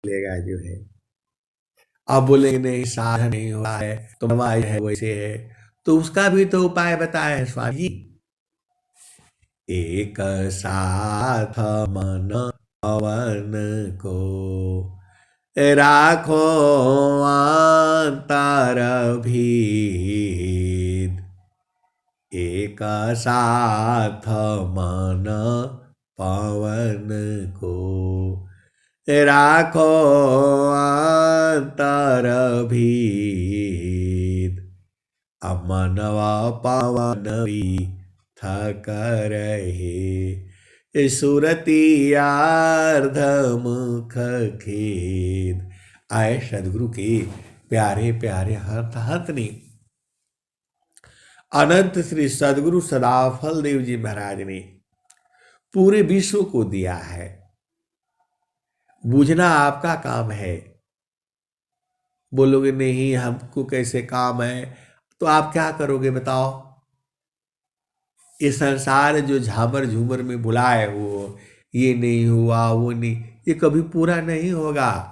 लेगा जो है। अब बोलेंगे नहीं साधन नहीं हुआ है तो हमारा है वैसे है, तो उसका भी तो उपाय बताए हैं स्वामी जी। एक साथ मन पवन को राखो अंतर भीद, एक साथ मन पवन को राखो अंतर भीद, अमनवा पवन भी थक रहे सुरती अर्ध मुख खेद। आए सदगुरु के प्यारे प्यारे हंत हंतनी अनंत श्री सदगुरु सदाफल देव जी महाराज ने पूरे विश्व को दिया है। बूझना आपका काम है। बोलोगे नहीं हमको कैसे काम है, तो आप क्या करोगे बताओ। ये संसार जो झामर झूमर में बुलाए हो, ये नहीं हुआ वो नहीं, ये कभी पूरा नहीं होगा,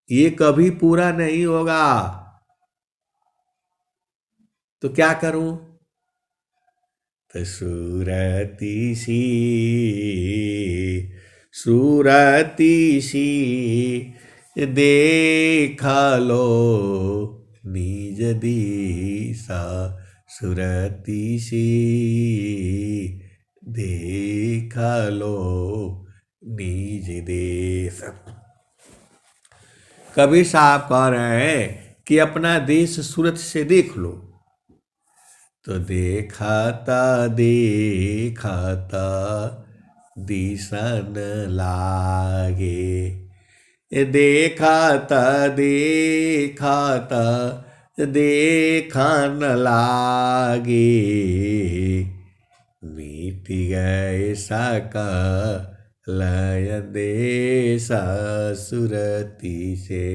ये कभी पूरा नहीं होगा। तो क्या करूं। तो सूरती सी देख लो निज दिशा, सुरती सी देख लो निज देश। कबीर साहब कह रहे हैं कि अपना देश सूरत से देख लो। तो देखता देखता दिसन लागे, देखता देखता देखन लागे, मिट गए सका लय देश सुरती से,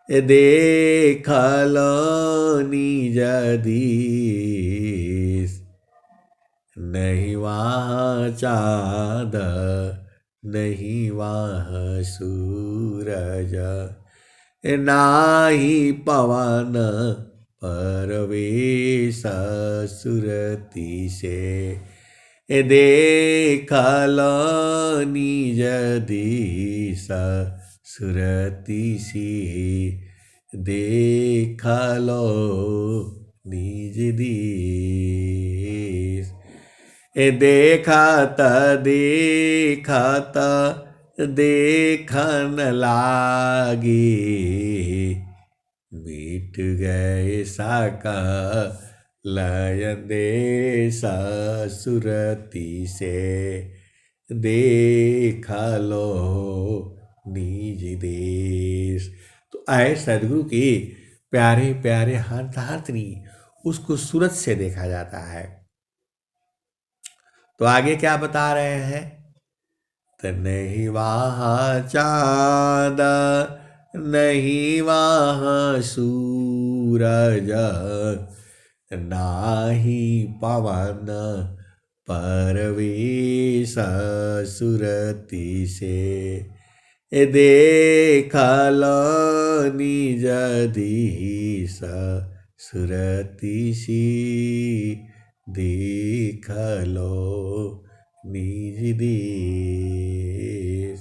देख लो निज दीस। नहीं वहाँ चाँद नहीं वहाँ सूरज, नाही पवन परवेश सुरती से, देख लो निज दिश सुरती सी, देख लो निज दिश। देखत देखत देखन लागी, मिट गए साका लय देश सुरती से, देख लो निज देश। तो आए सदगुरु के प्यारे प्यारे हंत हंतनी, उसको सूरत से देखा जाता है। तो आगे क्या बता रहे हैं। तो नहीं वहाँ चाँद नहीं वहाँ सूरज, नाही पवन परवेश सुरती से, देख लो निज दिश सुरती सी, देख लो निज देश।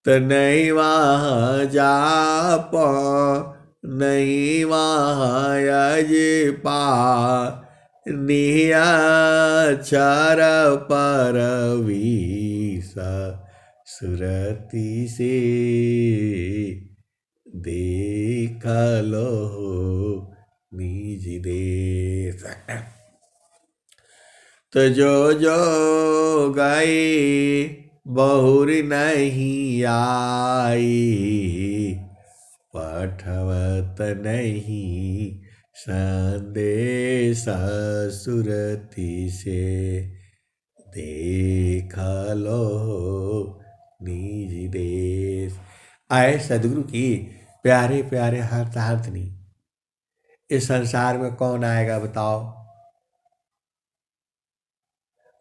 तो नहीं वहाँ जाप नहीं वहाँ यज पा, निहचर परवीस सुरती से, देख लो निज देश। तो जो गई बहुर नहीं आई, पठवत नहीं संदेश सुरती से, देख लो निज देश। आए सदगुरु की प्यारे प्यारे हंत हंतनी, इस संसार में कौन आएगा बताओ।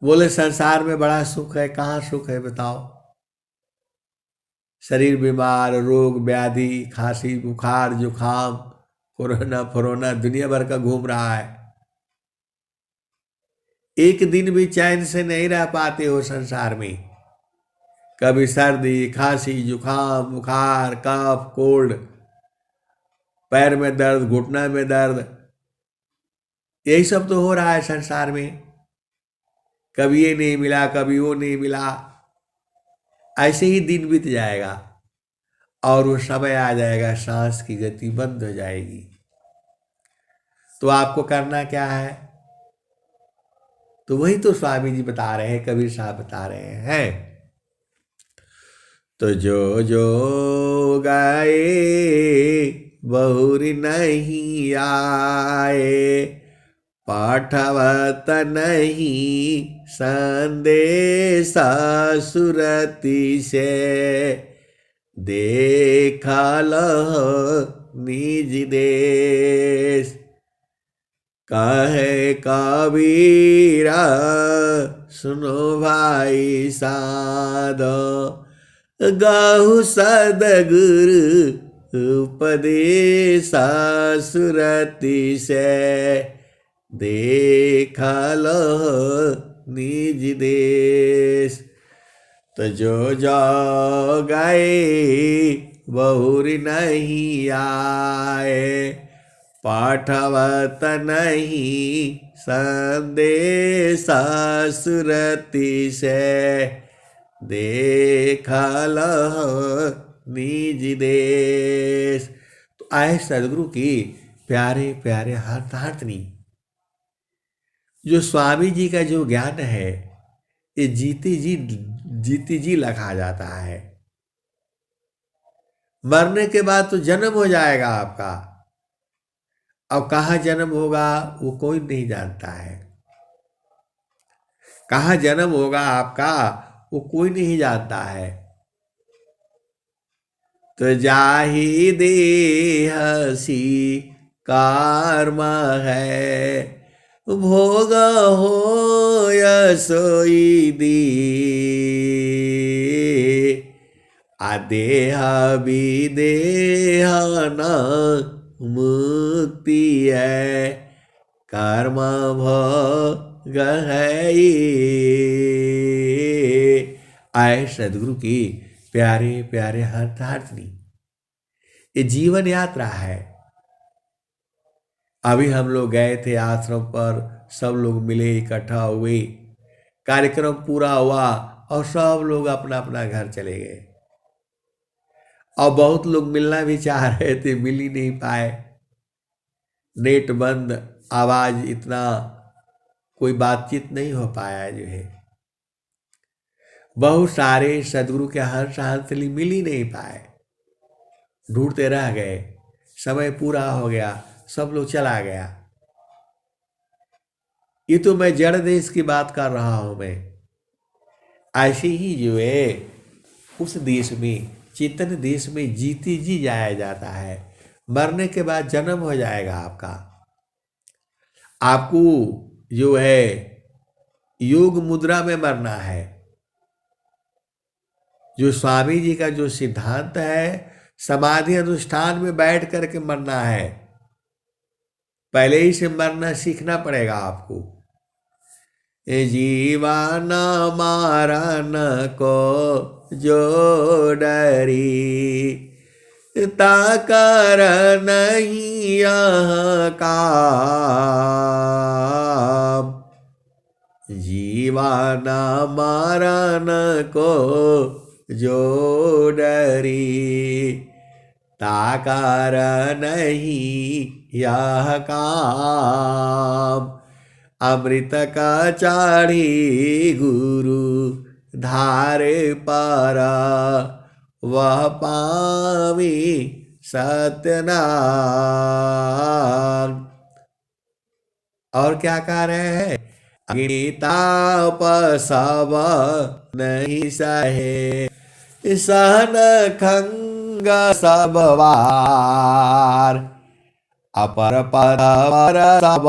बोले संसार में बड़ा सुख है, कहाँ सुख है बताओ। शरीर बीमार, रोग व्याधि, खांसी बुखार जुखाम, कोरोना फोरोना दुनिया भर का घूम रहा है। एक दिन भी चैन से नहीं रह पाते हो संसार में। कभी सर्दी खांसी जुखाम बुखार कफ कोल्ड, पैर में दर्द घुटना में दर्द, यही सब तो हो रहा है संसार में। कभी ये नहीं मिला कभी वो नहीं मिला, ऐसे ही दिन बीत जाएगा और वो समय आ जाएगा सांस की गति बंद हो जाएगी। तो आपको करना क्या है? तो वही तो स्वामी जी बता रहे हैं, कबीर साहब बता रहे हैं। तो जो जो गाए बहुरी नहीं आए, पाठवत नहीं संदेश सुरति से, देखल निज देश। कहे कबीरा सुनो भाई साधो, गाहु सदगुरु उपदेश सुरति से, देखल निज देश। तो जो जो गए बहुरी नहीं आए, पाठवत नहीं संदेश सुरति से, देखल निज देश। तो आए सदगुरु की प्यारे प्यारे हाथनी, जो स्वामी जी का जो ज्ञान है ये जीती जी लखा जाता है। मरने के बाद तो जन्म हो जाएगा आपका, अब कहाँ जन्म होगा वो कोई नहीं जानता है। कहाँ जन्म होगा आपका वो कोई नहीं जानता है। तो जाहि देहसी कर्म है, भोग हो सोई दी, आदेह विदेह न मुक्ति है, कर्म भोग है। आए सदगुरु की प्यारे प्यारे हाथनी, ये जीवन यात्रा है। अभी हम लोग गए थे आश्रम पर, सब लोग मिले इकट्ठा हुए, कार्यक्रम पूरा हुआ और सब लोग अपना अपना घर चले गए। और बहुत लोग मिलना भी चाह रहे थे, मिल ही नहीं पाए, नेट बंद, आवाज इतना, कोई बातचीत नहीं हो पाया। जो है बहुत सारे सदगुरु के हंसली मिल ही नहीं पाए, ढूंढते रह गए, समय पूरा हो गया, सब लोग चला गया। ये तो मैं जड़ देश की बात कर रहा हूं। मैं ऐसे ही जो है उस देश में, चेतन देश में जीती जी जाया जाता है। मरने के बाद जन्म हो जाएगा आपका। आपको जो है योग मुद्रा में मरना है। जो स्वामी जी का जो सिद्धांत है, समाधि अनुष्ठान में बैठ करके मरना है। पहले ही से मरना सीखना पड़ेगा आपको। जीवन मारन को जो डरी, ताकर नहीं यह काम, जीवन मारन को जो डरी, ताकर नहीं यह काम। अमृत का चाढ़ी गुरु धारे पारा, वह पावी सत्यनाम। और क्या कह रहे हैं? अग्निताप सब नहीं सहे, सहन खंग सब वार, अपर पर सब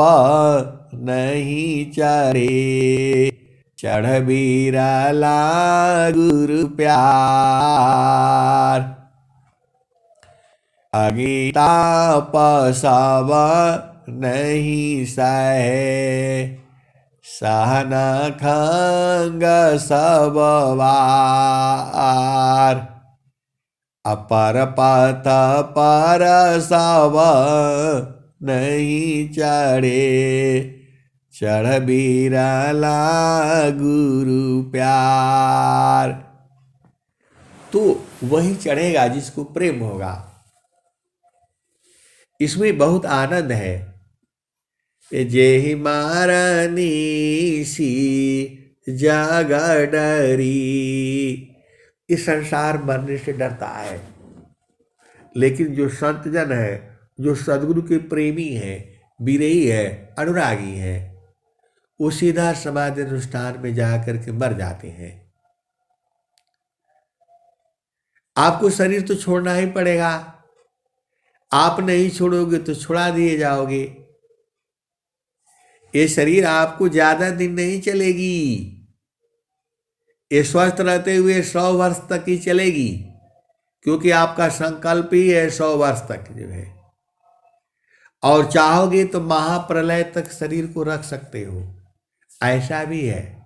नहीं चरे, चढ़ बीरला गुरु प्यार। अगिताप सब नहीं सहे, सहन खंग सब वार। अपर पथ पर सब नहीं चढ़े, चढ़ बिरला गुरु प्यार। तो वही चढ़ेगा जिसको प्रेम होगा। इसमें बहुत आनंद है। जेहि मारनी सी जग डरी। इस संसार मरने से डरता है, लेकिन जो संत जन है, जो सदगुरु के प्रेमी है, विरही है, अनुरागी है, वो सीधा समाधि अनुष्ठान में जाकर के मर जाते हैं। आपको शरीर तो छोड़ना ही पड़ेगा। आप नहीं छोड़ोगे तो छुड़ा दिए जाओगे। ये शरीर आपको ज्यादा दिन नहीं चलेगी। ये स्वस्थ रहते हुए 100 वर्ष तक ही चलेगी, क्योंकि आपका संकल्प ही है 100 वर्ष तक जो है। और चाहोगे तो महाप्रलय तक शरीर को रख सकते हो। ऐसा भी है,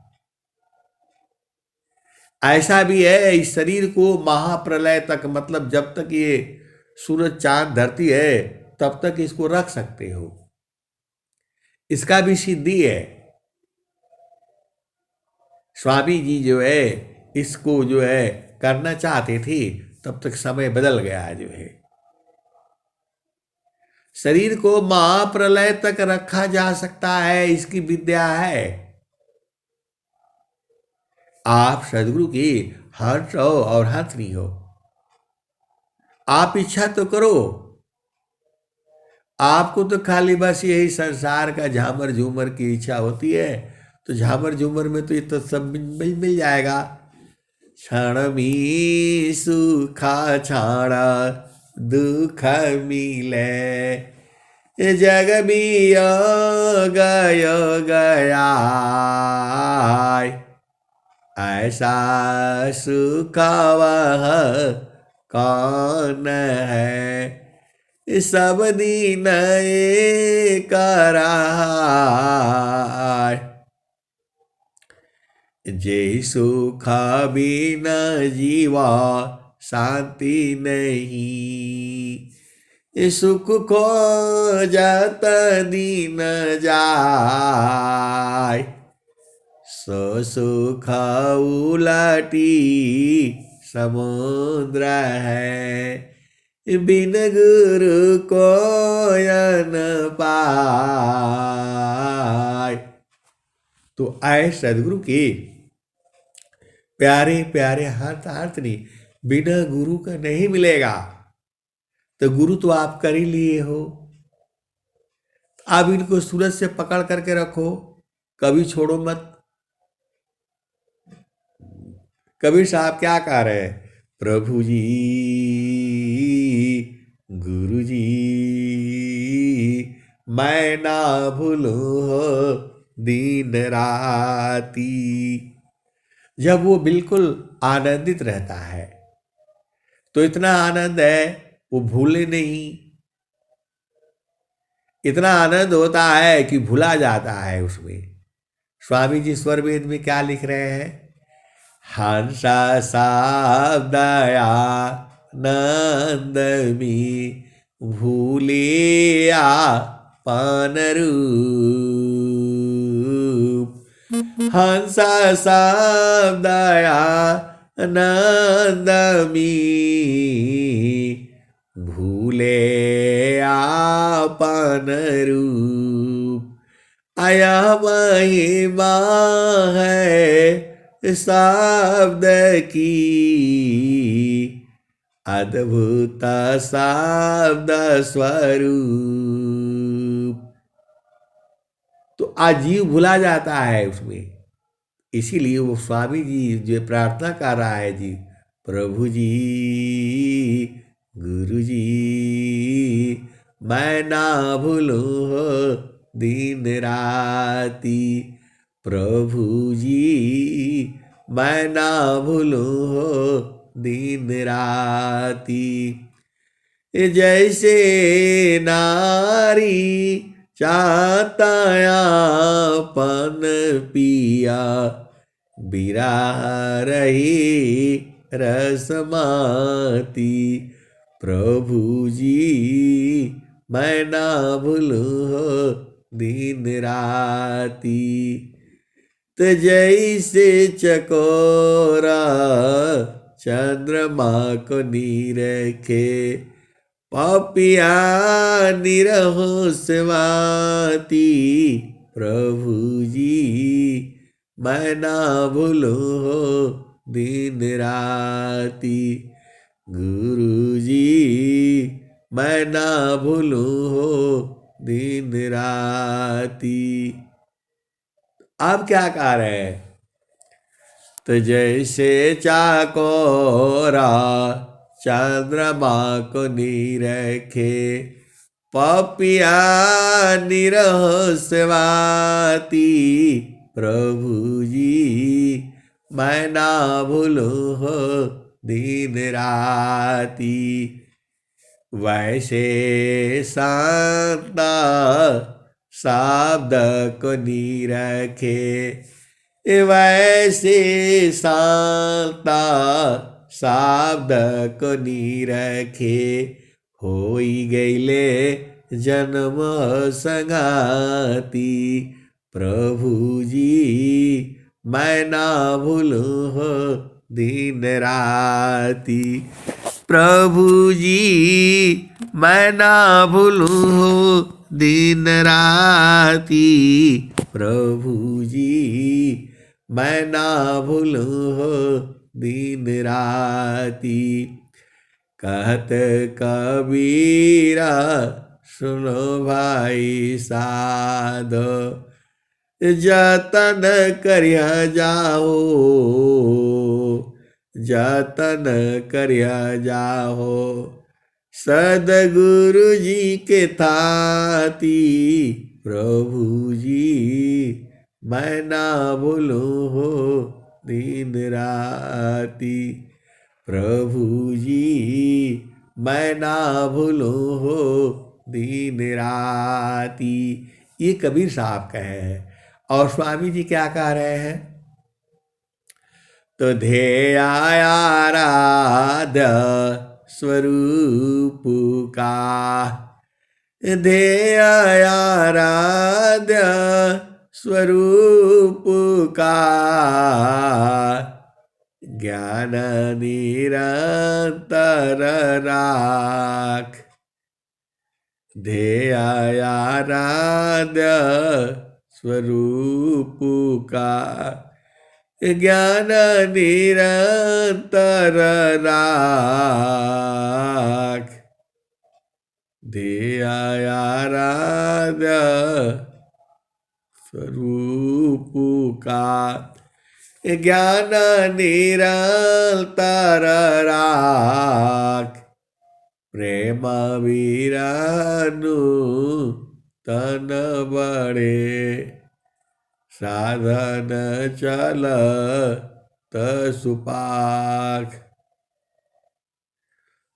ऐसा भी है। इस शरीर को महाप्रलय तक, मतलब जब तक ये सूरज चांद धरती है तब तक इसको रख सकते हो। इसका भी सिद्धि है। स्वामी जी जो है इसको जो है करना चाहते थे, तब तक समय बदल गया जो है। शरीर को महाप्रलय तक रखा जा सकता है, इसकी विद्या है। आप सदगुरु की हंस हो और हंसनी हो। आप इच्छा तो करो। आपको तो खाली बस यही संसार का झामर झूमर की इच्छा होती है, तो झामर झूमर में तो ये तो सब मिल जाएगा। क्षण मी सुखा क्षण दुख मिले, जग भी गय गया। ऐसा सुख वह कौन है, सब दिन एक रहा। जे सुख बिन जीवा शांति नहीं, सुख को जत दिन जाय। सो सुख उलटी समुद्र है, बिन गुरु को न पाय। तो आए सदगुरु के प्यारे प्यारे हाथ नहीं, बिना गुरु का नहीं मिलेगा। तो गुरु तो आप कर ही लिए हो। आप इनको सूरज से पकड़ करके रखो, कभी छोड़ो मत। कबीर साहब क्या कह रहे हैं? प्रभु जी गुरु जी मैं ना भूलूं हो दिन राती। जब वो बिल्कुल आनंदित रहता है तो इतना आनंद है वो भूले नहीं। इतना आनंद होता है कि भूला जाता है उसमें। स्वामी जी स्वर वेद में क्या लिख रहे हैं? हंस दया नंद में भूलिया पान रूप। हंस दया नंद में भूले आपन रूप। आया महिमा है शब्द की, अद्भुत शब्द स्वरूप। तो आजीव भुला जाता है उसमें। इसीलिए वो स्वामी जी जो प्रार्थना कर रहा है जी, प्रभु जी गुरु जी मैं ना भूलूं हो दिन राती। प्रभु जी मैं ना भूलूं हो दिन राती। जैसे नारी चाहता आपन पिया, बिरह रही रसमाती। प्रभु जी मैं ना भूलूं हो दिन राती। तो जैसे चकोरा चंद्रमा को नीरखे, पापिया निरहो सेवाती। प्रभु जी मैं ना भूलूं हो दिन राती। गुरु जी मैं ना भूलूं हो दिन राती। आप क्या कह रहे हैं? तो जैसे चाकोरा चंद्रमा को नीरखे, पपिया निरह सेवाती। प्रभु जी मैं ना भूलूं हो दिन राती। वैसे शांता शब्द को नीरखे, वैसे शांता शब्द को नीरखे। होई गईले जन्म संगाती। प्रभु जी मैं ना भूलूं हो दिन राती। प्रभु जी मैं ना भूलूं हो दिन राती। प्रभु जी मैं ना भूलूं हो दिन राती। कहत कबीरा सुनो भाई साधो, जतन करिया जाओ, जतन करिया जाओ। सदगुरु जी के थाती। प्रभु जी मैं ना भूलूं हो दिन राती। प्रभु जी मैं ना भूलूं हो दिन राती। ये कबीर साहब कहे हैं। और स्वामी जी क्या कह रहे हैं? तो ध्येयाराध्य स्वरूप का, ध्येयाराध्य स्वरूप का। ज्ञान निरंतर राख, ध्येयाराध्य स्वरूप का। ज्ञान निरंतर राख, ध्येयाराध्य स्वरूप का। ज्ञान निरंतर राख, प्रेम वीरानु तन बड़े। साधन चल सुपाख।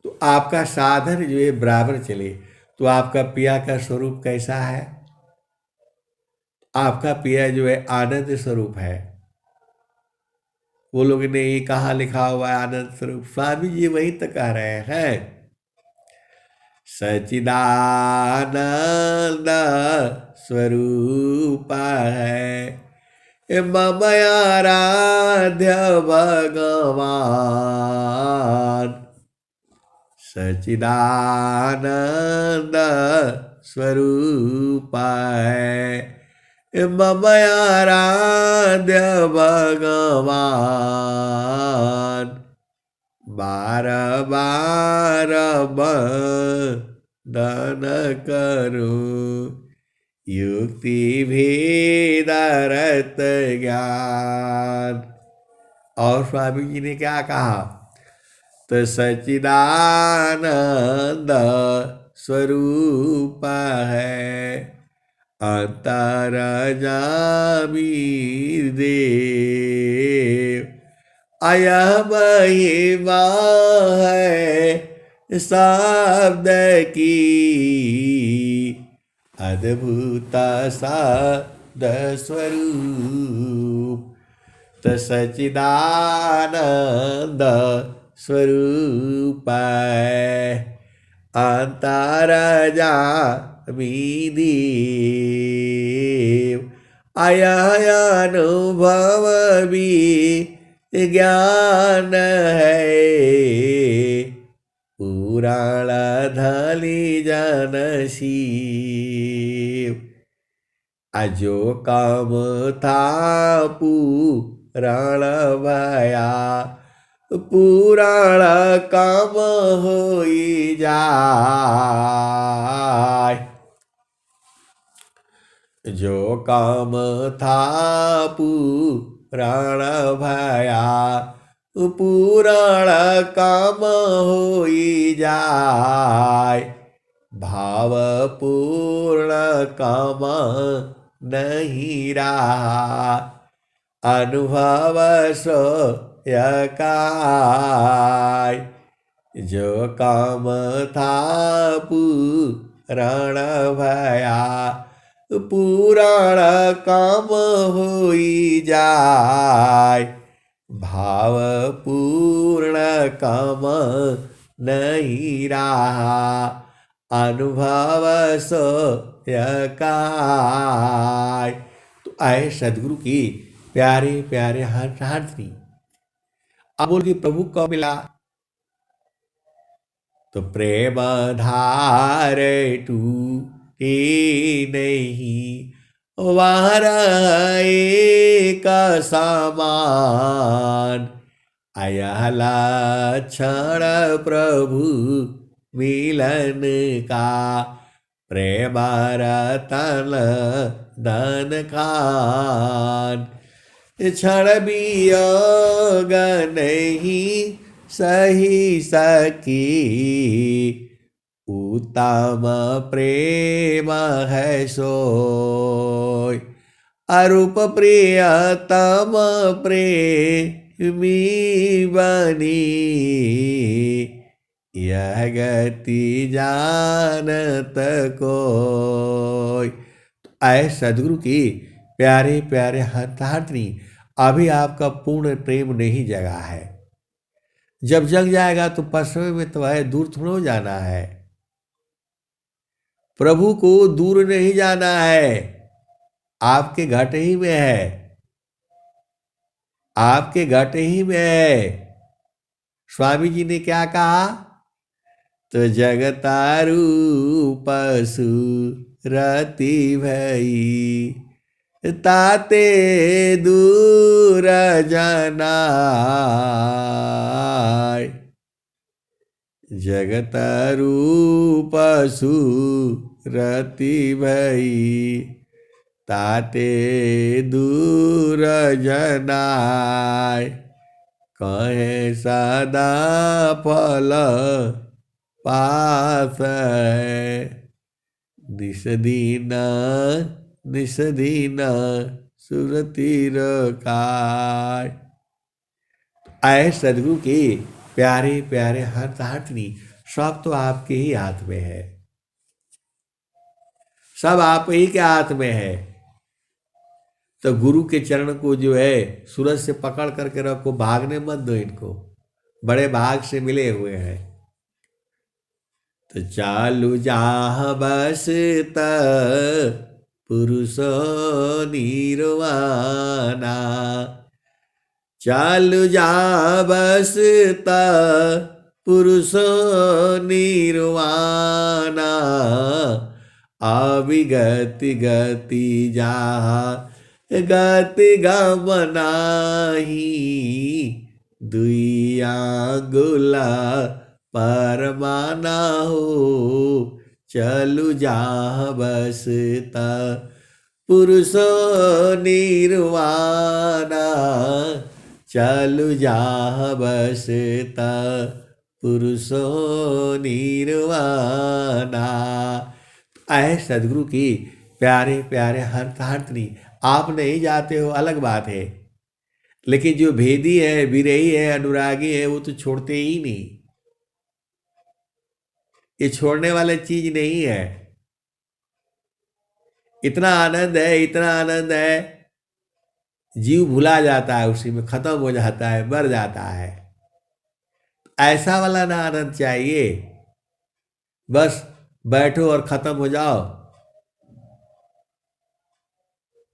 तो आपका साधन जो है बराबर चले, तो आपका पिया का स्वरूप कैसा है? आपका पिया जो है आनंद स्वरूप है। वो लोग ने ये कहाँ लिखा हुआ है आनंद स्वरूप? स्वामी जी वही तो कह रहे हैं। सच्चिदानंद स्वरूप है मम आराध्य भगवान। सच्चिदानंद स्वरूप है मम आराध्य भगवान। बार बार बंदन करूं, युक्ति भेदरत ज्ञान। और स्वामी जी ने क्या कहा? तो सच्चिदानंद स्वरूप है अंतरजामी देव। अयह महिमा है शब्द की अद्भुत शब्द स्वरूप त सच्चिदानंद स्वरूप अंतर जामी देव आया अनुभव भी ज्ञान है पुराण धली जन शिव अजो काम था पुराण भया पुराण काम होई जाय जो काम था पुराण भया पुराण काम होई जाय भाव पूर्ण काम नहीं रहा अनुभव सो यकाय जो काम था पुराण भया पुराण काम होई जाय भाव पूर्ण काम नहीं रहा अनुभव सो यकाय। तो आए सदगुरु की प्यारे प्यारे हाथनी अब बोल के प्रभु को मिला तो प्रेम धार तू नहीं वारा का सामान अयला क्षण प्रभु मिलन का प्रेम रतन धन खान क्षण वियोग नहीं सही सकी उत्तम प्रेम है सोय अरूप प्रियतम प्रेमी बनी यह गति जानत कोय। आए सदगुरु की प्यारे प्यारे हाथनी अभी आपका पूर्ण प्रेम नहीं जगा है। जब जग जाएगा तो पसवे में तो है दूर थोड़ा जाना है। प्रभु को दूर नहीं जाना है, आपके घट ही में है, आपके घट ही में है। स्वामी जी ने क्या कहा तो जगतारू पशु रति भई ताते दूर जनाय जगत रूप सुरति भई ताते दूर जनाय कहे सदा फल पास दिस दीन सुरति रखाय। आए सदगुरु के प्यारे प्यारे हाथनी सब तो आपके ही हाथ में है, सब आप ही के हाथ में है। तो गुरु के चरण को जो है सूरज से पकड़ करके रखो, भागने मत दो इनको, बड़े भाग से मिले हुए हैं। तो चालू जाह बसत पुरुष निर्वाणा चालू जा बसता पुरुष निर्वाणा अविगति गति जा गति गमनाही दुई आंगुला परमाना हो चलू जा बसता पुरुष निर्वाणा चलू जा बसता पुरुषो निर्वाणा। ऐ सदगुरु की प्यारे प्यारे हाथनी आप नहीं जाते हो अलग बात है, लेकिन जो भेदी है, विरही है, अनुरागी है वो तो छोड़ते ही नहीं। ये छोड़ने वाली चीज नहीं है। इतना आनंद है, इतना आनंद है, जीव भुला जाता है, उसी में खत्म हो जाता है, मर जाता है। ऐसा वाला ना आनंद चाहिए, बस बैठो और खत्म हो जाओ।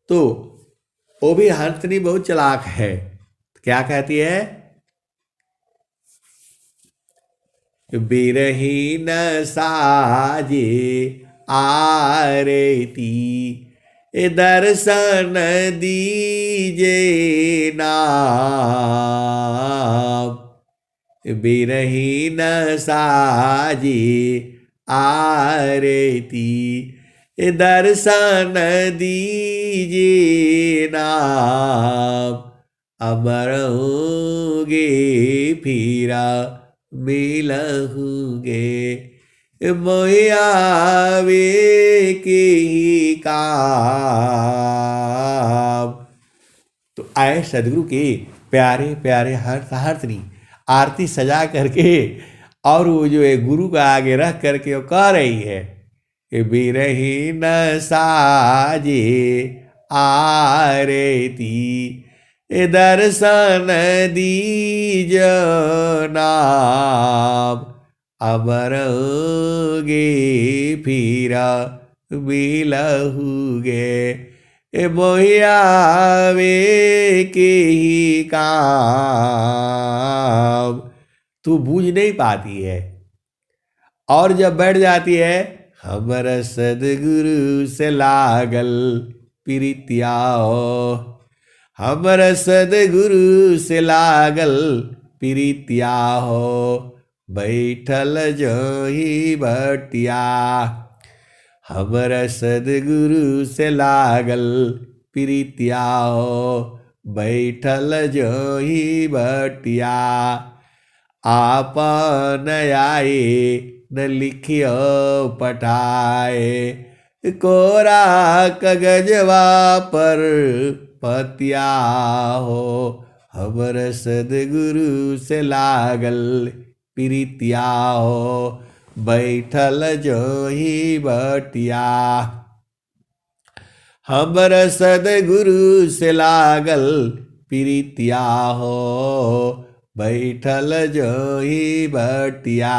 तो वो भी हंसनी बहुत चालाक है। क्या कहती है? बिरहीन साजे आरती, दर्शन दीजे नाम। बिरहीन साजे आरती, दर्शन दीजे नाम। अमर होंगे फिरा मिलहुंगे, मोयावे के ही काम। तो आए सदगुरु के प्यारे प्यारे हरसनी आरती सजा करके, और वो जो है गुरु का आगे रख करके वो कह रही है, बिरहीन साजे आरती, दर्शन दीज नाम। अमर होगे फिरा मिलहुगे, मोहियावे के ही काम। तू बूझ नहीं पाती है, और जब बैठ जाती है, हमर सदगुरु से लागल प्रीतिया हो, हमर सदगुरु से लागल प्रीतिया हो, बैठल जही बटिया। हमर सदगुरु से लागल प्रीतिया हो, बैठल जही बटिया। आपन आए न लिखियो पठाए, कोरा कगजवा पर पतिया हो, हमर सदगुरु से लागल प्रीतिया हो, बैठल जोही बटिया। हमर सदगुरु से लागल प्रीतिया हो, बैठल जोही बटिया।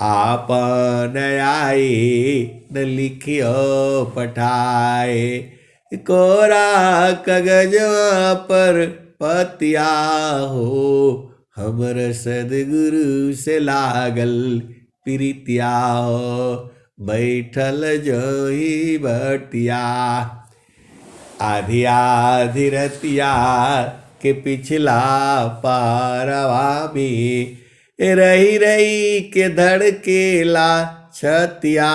आपन आए न लिखियो पठाए, कोरा कगजवा पर पतिया हो, हमर सदगुरु से लागल प्रीतिया हो, बैठल जोही बटिया। आधी आधी रतिया के पिछला पारवा में, रही रही के धड़केला छतिया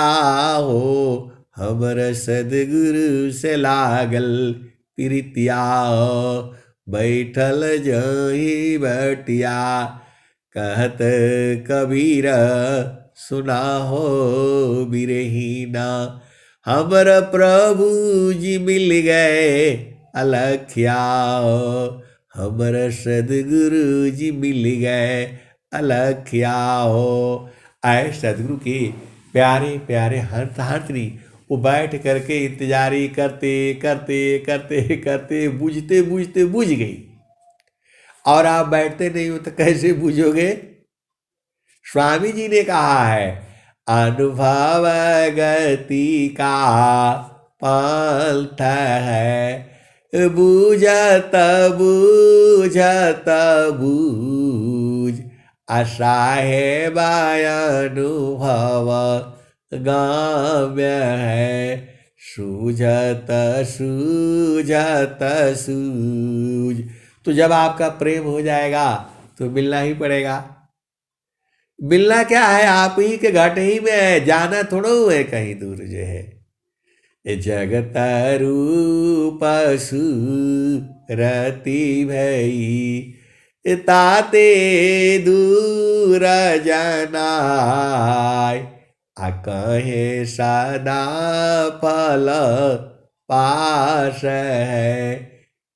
हो, हमर सदगुरु से लागल प्रीतिया हो, बैठल जोही बटिया। कहत कबीर सुना हो बिरहीना, हमर प्रभु जी मिल गए अलख्या हो, हमर सदगुरु जी मिल गए अलख्या हो। आए सदगुरु के प्यारे प्यारे हरसनी वो बैठ करके इंतजारी करते करते करते करते बुझते बुझते बुझ गई। और आप बैठते नहीं हो तो कैसे बुझोगे? स्वामी जी ने कहा है, अनुभव गति का पंथ है, बूझत बूझत बूझ, आशा है अनुभव गाम्य है, सूझत सूझत सूझ। तो जब आपका प्रेम हो जाएगा तो मिलना ही पड़ेगा। मिलना क्या है, आप ही के घट ही में है, जाना थोड़ा है कहीं दूर जो है। जगत रूप सुरति भई, ताते दूर जनाय, आ कहे सदा फल पास है,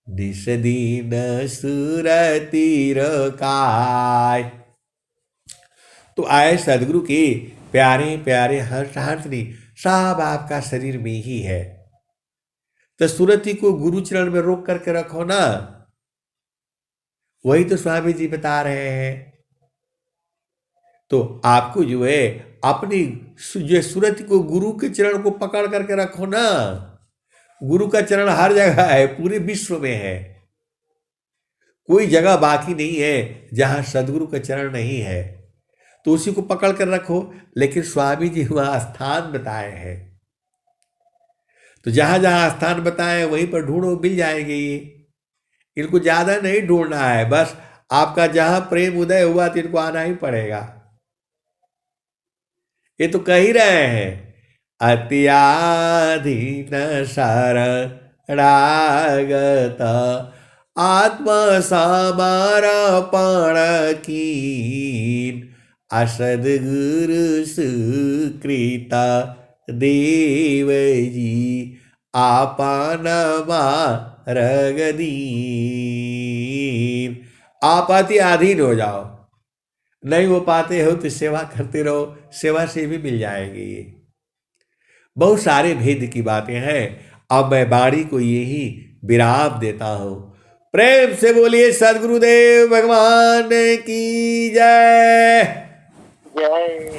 निस दिन सुरति रकाय। तो आए सदगुरु के प्यारे प्यारे हर्ष हंसनी सब आपका शरीर में ही है। तो सुरति को गुरु चरण में रोक करके रखो ना, वही तो स्वामी जी बता रहे हैं। तो आपको जो है अपनी जो सुरति को गुरु के चरण को पकड़ करके रखो ना। गुरु का चरण हर जगह है, पूरे विश्व में है, कोई जगह बाकी नहीं है जहां सदगुरु का चरण नहीं है। तो उसी को पकड़ कर रखो। लेकिन स्वामी जी वहां स्थान बताए हैं, तो जहां जहां स्थान बताए वहीं पर ढूंढो, मिल जाएंगे ये। इनको ज्यादा नहीं ढूंढना है, बस आपका जहां प्रेम उदय हुआ तो इनको आना ही पड़ेगा। ये तो कह ही रहे हैं, अत्याधीन शरणागत आत्म समर्पण कीन असद गुरु सुकृता देव जी आपन मार्ग दीन। आप अति अधीन हो जाओ, नहीं हो पाते हो तो सेवा करते रहो, सेवा से भी मिल जाएंगे ये। बहुत सारे भेद की बातें हैं। अब मैं वाणी को यही विराम देता हूं। प्रेम से बोलिए सदगुरुदेव भगवान की जय। जय